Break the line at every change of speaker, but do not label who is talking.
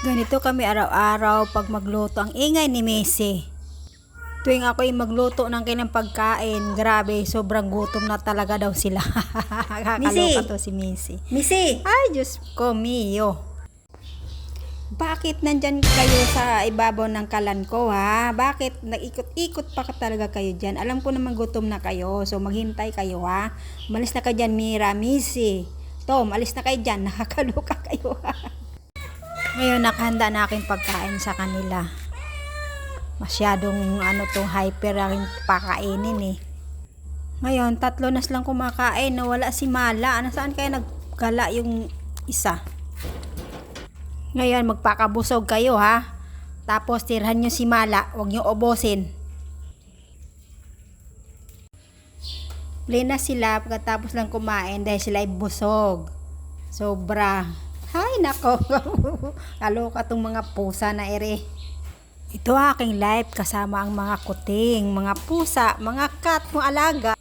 Ganito kami araw-araw pag magluto. Ang ingay ni Missy. Tuwing ako'y magluto ng kanilang pagkain, grabe, sobrang gutom na talaga daw sila. Kakaloka to si Missy.
Missy!
Ay, Diyos ko, Mio. Bakit nandyan kayo sa ibabaw ng kalan ko, ha? Bakit nag-ikot-ikot pa talaga kayo dyan? Alam ko naman gutom na kayo, so maghintay kayo, ha? Malis na kayo dyan, Mira, Missy. Tom, alis na kayo dyan, nakakaloka kayo, ha? Ngayon, nakahanda na aking pagkain sa kanila. Masyadong hyper aking pakainin, eh. Ngayon, 3 na silang kumakain, nawala si Mala. Saan kaya naggala yung isa? Ngayon, magpakabusog kayo, ha? Tapos, tirhan nyo si Mala. Huwag nyo ubusin. Play na sila pagkatapos lang kumain dahil sila ay busog. Sobra. Hay, nako. Kaloka tong mga pusa na ere. Ito aking live kasama ang mga kuting, mga pusa, mga cat, mga alaga.